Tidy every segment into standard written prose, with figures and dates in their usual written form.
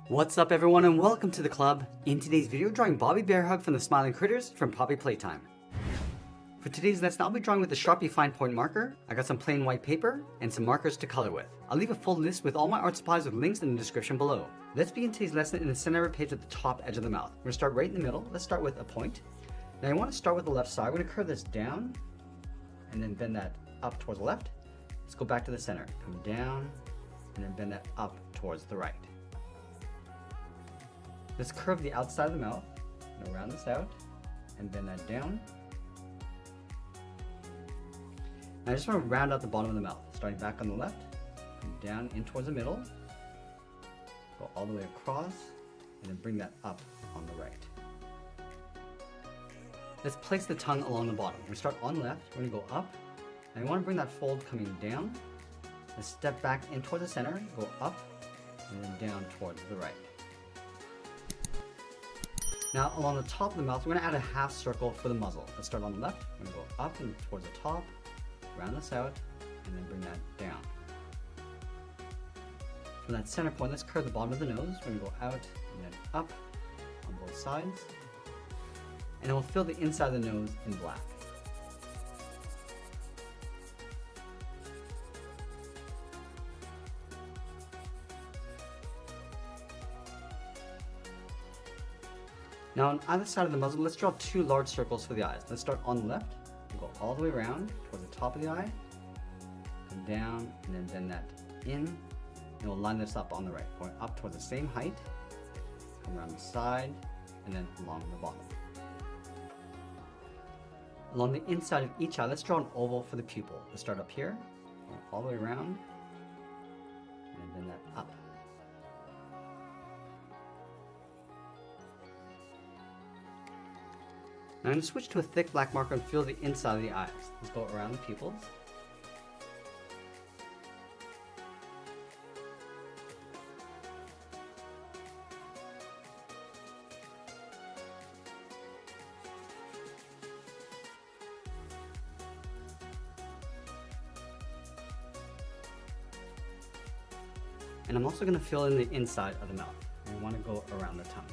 What's up everyone and welcome to the club. In today's video, drawing Bobby Bearhug from the Smiling Critters from Poppy Playtime. For today's lesson, I'll be drawing with a Sharpie fine point marker. I got some plain white paper and some markers to color with. I'll leave a full list with all my art supplies with links in the description below. Let's begin today's lesson in the center of the page at the top edge of the mouth. We're going to start right in the middle. Let's start with a point. Now I want to start with the left side. We're going to curve this down and then bend that up towards the left. Let's go back to the center. Come down and then bend that up towards the right. Let's curve the outside of the mouth and round this out and bend that down. Now I just want to round out the bottom of the mouth, starting back on the left, come down in towards the middle, go all the way across, and then bring that up on the right. Let's place the tongue along the bottom. We're going to start on the left, we're going to go up, and we want to bring that fold coming down. Let's step back in towards the center, go up, and then down towards the right. Now along the top of the mouth, we're going to add a half circle for the muzzle. Let's start on the left, we're going to go up and towards the top, round this out, and then bring that down. From that center point, let's curve the bottom of the nose. We're going to go out and then up on both sides. And then we'll fill the inside of the nose in black. Now on either side of the muzzle, let's draw two large circles for the eyes. Let's start on the left, we'll go all the way around towards the top of the eye, come down and then bend that in, and we'll line this up on the right, going up towards the same height, come around the side, and then along the bottom. Along the inside of each eye, let's draw an oval for the pupil. Let's start up here, going all the way around, and bend that up. Now I'm going to switch to a thick black marker and fill the inside of the eyes. Let's go around the pupils. And I'm also going to fill in the inside of the mouth. And we want to go around the tongue.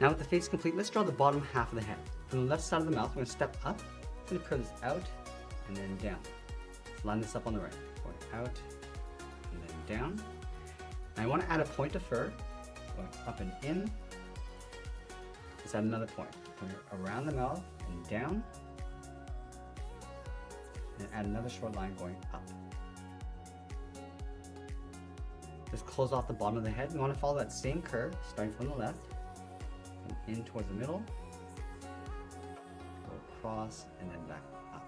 Now with the face complete, let's draw the bottom half of the head. From the left side of the mouth, we're going to step up, we're going to curve this out, and then down. Let's line this up on the right, going out, and then down. Now I want to add a point of fur, going up and in. Let's add another point, going around the mouth and down, and add another short line going up. Let's close off the bottom of the head. We want to follow that same curve, starting from the left, in towards the middle, go across, and then back up.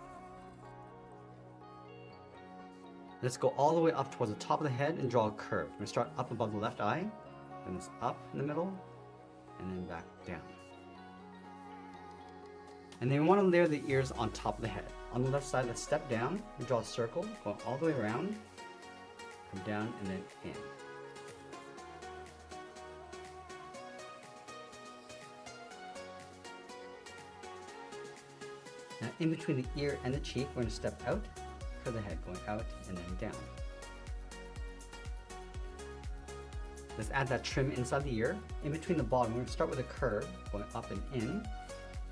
Let's go all the way up towards the top of the head and draw a curve. We're going to start up above the left eye, then this up in the middle, and then back down. And then we want to layer the ears on top of the head. On the left side, let's step down, we draw a circle, going all the way around, come down, and then in. Now in between the ear and the cheek, we're going to step out, curve the head going out and then down. Let's add that trim inside the ear. In between the bottom, we're going to start with a curve going up and in, and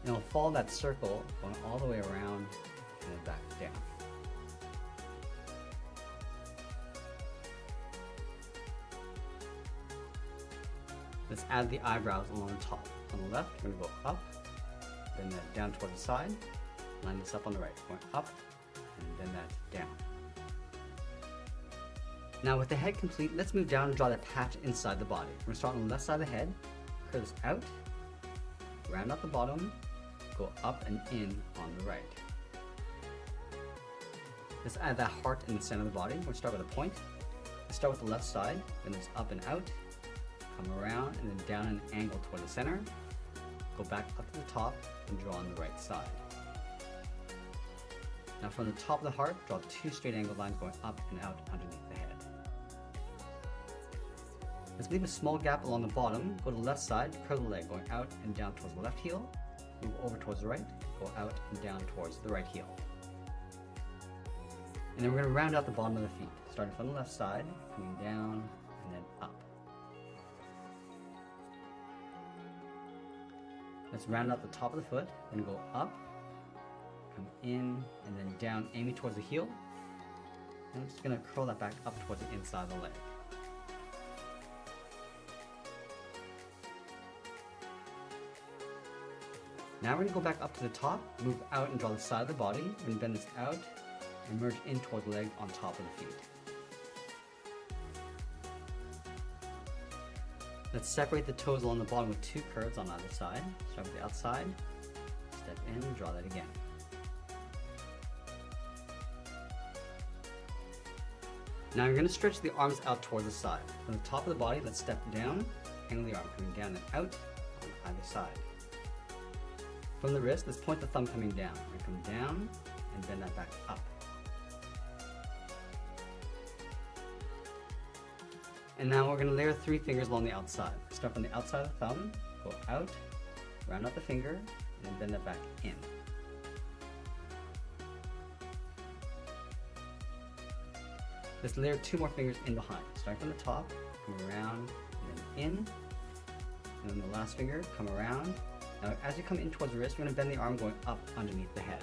we'll follow that circle going all the way around and then back down. Let's add the eyebrows along the top. On the left, we're going to go up, bend that down toward the side, line this up on the right, going up, and bend that down. Now with the head complete, let's move down and draw that patch inside the body. We're going to start on the left side of the head, curve this out, round out the bottom, go up and in on the right. Let's add that heart in the center of the body. We'll start with a point. Let's start with the left side, then it's up and out, come around and then down an angle toward the center, go back up to the top and draw on the right side. Now from the top of the heart, draw 2 straight angled lines going up and out underneath the head. Let's leave a small gap along the bottom, go to the left side, curl the leg going out and down towards the left heel, move over towards the right, go out and down towards the right heel. And then we're going to round out the bottom of the feet, starting from the left side, coming down and then up. Let's round out the top of the foot, then go up, come in and then down, aiming towards the heel. And I'm just going to curl that back up towards the inside of the leg. Now we're going to go back up to the top, move out and draw the side of the body. We're going to bend this out and merge in towards the leg on top of the feet. Let's separate the toes along the bottom with 2 curves on either side. Start with the outside, step in and draw that again. Now you're going to stretch the arms out towards the side. From the top of the body, let's step down, angle the arm coming down and out on either side. From the wrist, let's point the thumb coming down. We're going to come down and bend that back up. And now we're going to layer 3 fingers along the outside. Start from the outside of the thumb, go out, round out the finger, and then bend that back in. Let's layer 2 more fingers in behind. Start from the top, come around, and then in. And then the last finger, come around. Now as you come in towards the wrist, we're going to bend the arm going up underneath the head.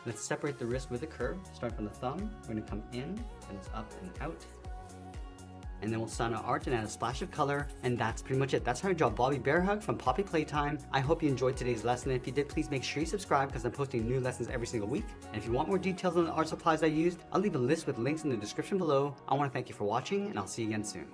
Let's separate the wrist with a curve. Start from the thumb, we're going to come in, then it's up and out. And then we'll sign our art and add a splash of color, and that's pretty much it. That's how I draw Bobby Bearhug from Poppy Playtime. I hope you enjoyed today's lesson, and if you did, please make sure you subscribe because I'm posting new lessons every single week. And if you want more details on the art supplies I used, I'll leave a list with links in the description below. I want to thank you for watching, and I'll see you again soon.